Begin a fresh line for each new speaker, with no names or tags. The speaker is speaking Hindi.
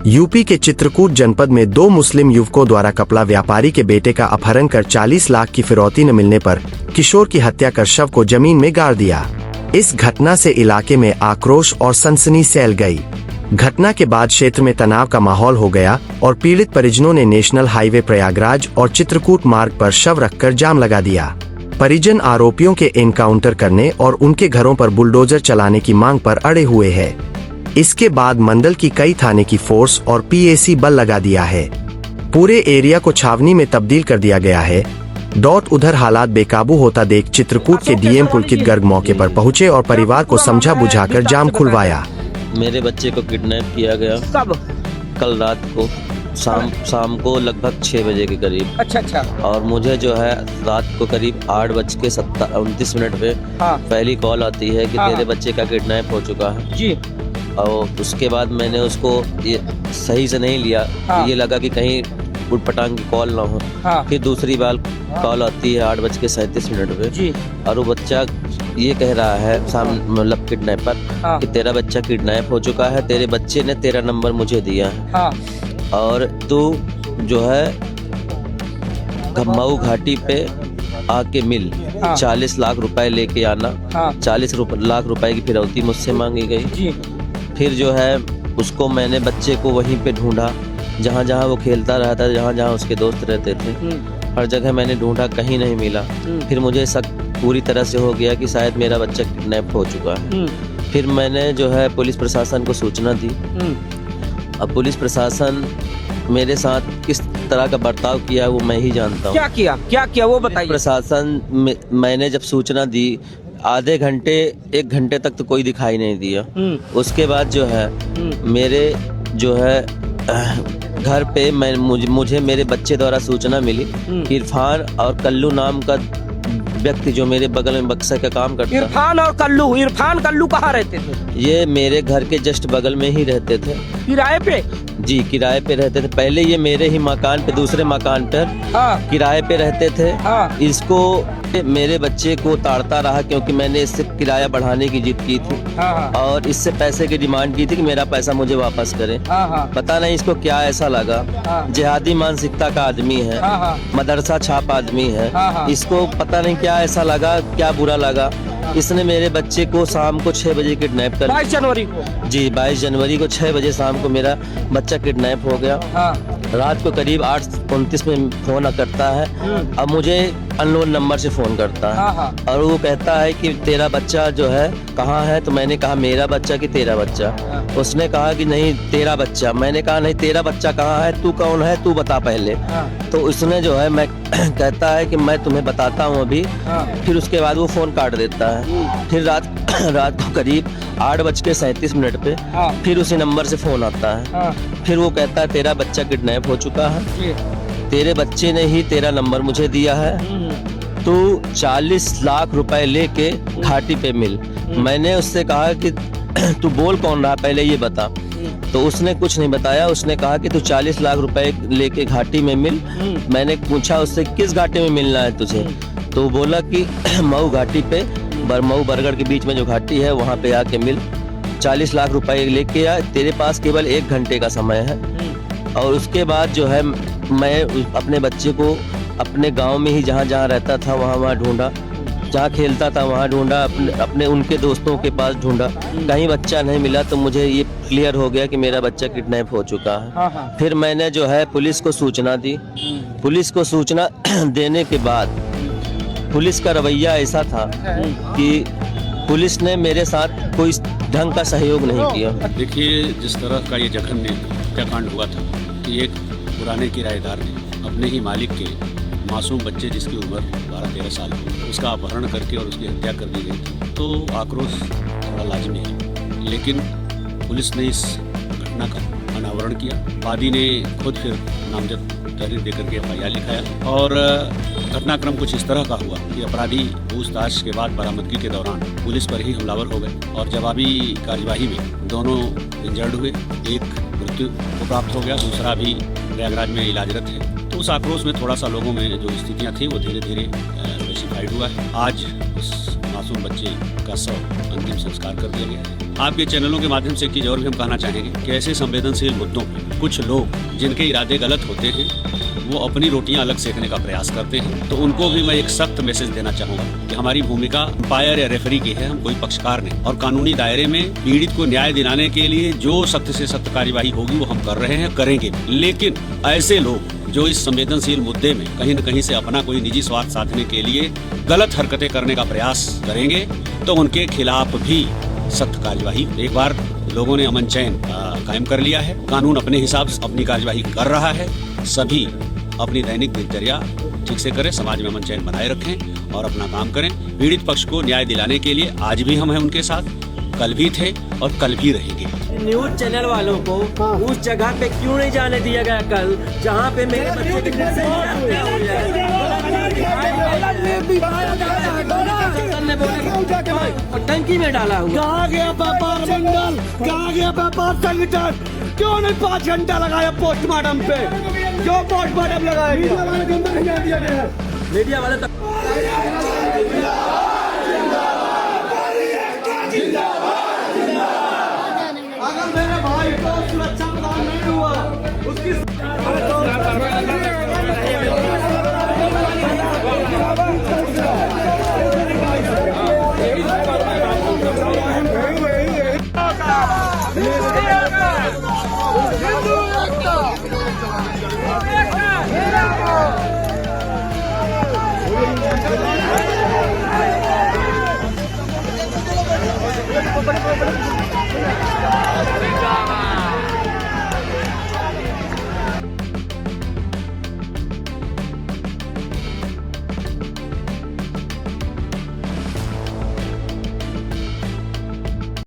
यूपी के चित्रकूट जनपद में 2 मुस्लिम युवकों द्वारा कपड़ा व्यापारी के बेटे का अपहरण कर 40 लाख की फिरौती न मिलने पर किशोर की हत्या कर शव को जमीन में गाड़ दिया। इस घटना से इलाके में आक्रोश और सनसनी फैल गई। घटना के बाद क्षेत्र में तनाव का माहौल हो गया और पीड़ित परिजनों ने नेशनल हाईवे प्रयागराज और चित्रकूट मार्ग पर शव रखकर जाम लगा दिया। परिजन आरोपियों के एनकाउंटर करने और उनके घरों पर बुलडोजर चलाने की मांग पर अड़े हुए हैं। इसके बाद मंडल की कई थाने की फोर्स और पीएसी बल लगा दिया है। पूरे एरिया को छावनी में तब्दील कर दिया गया है। उधर हालात बेकाबू होता देख चित्रकूट के डीएम पुलकित गर्ग मौके पर पहुंचे और परिवार को समझा बुझाकर जाम खुलवाया।
मेरे बच्चे को किडनैप किया गया।
कब?
कल रात को शाम को लगभग 6 बजे के करीब।
अच्छा। और
मुझे जो है रात को करीब 8:29 पे पहली कॉल आती है कि तेरे बच्चे का किडनैप हो चुका है
जी।
और उसके बाद मैंने उसको ये सही से नहीं लिया। ये लगा कि कहीं उटपटांग की कॉल ना हो। फिर दूसरी बार कॉल आती है 8:37 पे जी। और वो बच्चा ये कह रहा है मतलब किडनैपर कि तेरा बच्चा किडनैप हो चुका है, तेरे बच्चे ने तेरा नंबर मुझे दिया है और तू जो है मऊ घाटी पे आके मिल 40 लाख रुपए लेके आना। 40 लाख रुपए की फिरौती मुझसे मांगी गई जी। फिर जो है उसको मैंने बच्चे को वहीं पे ढूंढा जहाँ जहाँ वो खेलता रहता, जहाँ जहाँ उसके दोस्त रहते थे। हर जगह मैंने ढूंढा, कहीं नहीं मिला। फिर मुझे शक पूरी तरह से हो गया कि शायद मेरा बच्चा किडनैप हो चुका है। फिर मैंने जो है पुलिस प्रशासन को सूचना दी। अब पुलिस प्रशासन मेरे साथ किस तरह का बर्ताव किया वो मैं ही जानता हूँ।
क्या किया वो बताइए।
प्रशासन मैंने जब सूचना दी आधे घंटे 1 घंटे तक तो कोई दिखाई नहीं दिया। उसके बाद जो है मेरे जो है घर पे मुझे मेरे बच्चे द्वारा सूचना मिली कि इरफान और कल्लू नाम का व्यक्ति जो मेरे बगल में बक्सा का काम करता है।
इरफान कल्लू कहाँ रहते थे?
ये मेरे घर के जस्ट बगल में ही रहते थे।
किराए पे?
जी किराए पे रहते थे। पहले ये मेरे ही मकान पे दूसरे मकान पर किराए पे रहते थे। इसको मेरे बच्चे को ताड़ता रहा क्योंकि मैंने इससे किराया बढ़ाने की जिद की थी और इससे पैसे की डिमांड की थी कि मेरा पैसा मुझे वापस करे। पता नहीं इसको क्या ऐसा लगा। जिहादी मानसिकता का आदमी है, मदरसा छाप आदमी है। इसको पता नहीं क्या ऐसा लगा, क्या बुरा लगा। इसने मेरे बच्चे को शाम को 6 बजे किडनैप कर
22 जनवरी को
जी 22 जनवरी को 6 बजे शाम को मेरा बच्चा किडनैप हो गया। रात को करीब 8:29 में फोन करता है। अब मुझे अननोन नंबर से फोन करता है और वो कहता है कि तेरा बच्चा जो है कहाँ है। तो मैंने कहा मेरा बच्चा कि तेरा बच्चा। उसने कहा कि नहीं तेरा बच्चा। मैंने कहा नहीं तेरा बच्चा कहाँ है, तू कौन है, तू बता पहले। तो उसने जो है मैं कहता है कि मैं तुम्हें बताता हूँ अभी। फिर उसके बाद वो फोन काट देता है। फिर रात को करीब 8:37 पे फिर उसी नंबर से फोन आता है। फिर वो कहता है तेरा बच्चा किडनैप हो चुका है, तेरे बच्चे ने ही तेरा नंबर मुझे दिया है, तू 40 लाख रुपए लेके घाटी पे मिल। मैंने उससे कहा कि तू बोल कौन रहा पहले ये बता। तो उसने कुछ नहीं बताया। उसने कहा कि तू 40 लाख रुपए लेके घाटी में मिल। मैंने पूछा उससे किस घाटी में मिलना है तुझे। तो बोला कि मऊ घाटी पे मऊ बरगढ़ के बीच में जो घाटी है वहाँ पे आके मिल। 40 लाख रुपए लेके आ, तेरे पास केवल 1 घंटे का समय है। और उसके बाद जो है मैं अपने बच्चे को अपने गांव में ही जहाँ जहाँ रहता था वहाँ ढूंढा, जहाँ खेलता था वहाँ ढूंढा, अपने उनके दोस्तों के पास ढूंढा, कहीं बच्चा नहीं मिला। तो मुझे ये क्लियर हो गया कि मेरा बच्चा किडनैप हो चुका है। फिर मैंने जो है पुलिस को सूचना दी। पुलिस को सूचना देने के बाद पुलिस का रवैया ऐसा था कि पुलिस ने मेरे साथ कोई ढंग का सहयोग नहीं किया।
देखिए जिस तरह का ये जघन्य हत्याकांड हुआ था कि एक पुराने किराएदार ने अपने ही मालिक के मासूम बच्चे जिसकी उम्र 12-13 साल हो उसका अपहरण करके और उसकी हत्या कर दी गई थी। तो आक्रोश थोड़ा लाजमी है, लेकिन पुलिस ने इस घटना का अनावरण किया। वादी ने खुद फिर नामजद तहरीर देकर के FIR लिखाया और घटनाक्रम कुछ इस तरह का हुआ कि अपराधी पूछताछ के बाद बरामदगी के दौरान पुलिस पर ही हमलावर हो गए और जवाबी कार्यवाही में दोनों इंजर्ड हुए। एक मृत्यु को प्राप्त हो गया, दूसरा भी प्रयागराज में इलाजरत है। तो उस आक्रोश में थोड़ा सा लोगों में जो स्थितियाँ थी वो धीरे धीरे रेसिफाइड हुआ है। आज उस मासूम बच्चे का शव अंतिम संस्कार कर दिया गया है। आपके चैनलों के माध्यम से एक चीज और भी हम कहना चाहेंगे कि ऐसे संवेदनशील मुद्दों पे कुछ लोग जिनके इरादे गलत होते हैं वो अपनी रोटियां अलग सेकने का प्रयास करते हैं, तो उनको भी मैं एक सख्त मैसेज देना चाहूंगा कि हमारी भूमिका अंपायर या रेफरी की है, हम कोई पक्षकार नहीं। और कानूनी दायरे में पीड़ित को न्याय दिलाने के लिए जो सख्त से सख्त कार्यवाही होगी वो हम कर रहे हैं, करेंगे। लेकिन ऐसे लोग जो इस संवेदनशील मुद्दे में कहीं न कहीं से अपना कोई निजी स्वार्थ साधने के लिए गलत हरकतें करने का प्रयास करेंगे, तो उनके खिलाफ भी सख्त कार्यवाही। एक बार लोगों ने अमन चैन कायम कर लिया है, कानून अपने हिसाब से अपनी कार्यवाही कर रहा है। सभी अपनी दैनिक दिनचर्या ठीक से करें, समाज में अमन चैन बनाए रखें और अपना काम करें। पीड़ित पक्ष को न्याय दिलाने के लिए आज भी हम हैं उनके साथ, कल भी थे और कल भी रहेंगे।
न्यूज चैनल वालों को उस जगह पे क्यों नहीं जाने दिया गया कल, जहाँ पे मेरे बच्चे के टंकी में डाला हुआ।
कहाँ गया व्यापार मंडल, कहाँ गया व्यापार संगठन? क्यों नहीं 5 घंटा लगाया पोस्टमार्टम पे? क्यों पोस्टमार्टम लगाया?
मीडिया वाले तक
अगर मेरे भाई को सुरक्षा प्रदान नहीं हुआ उसकी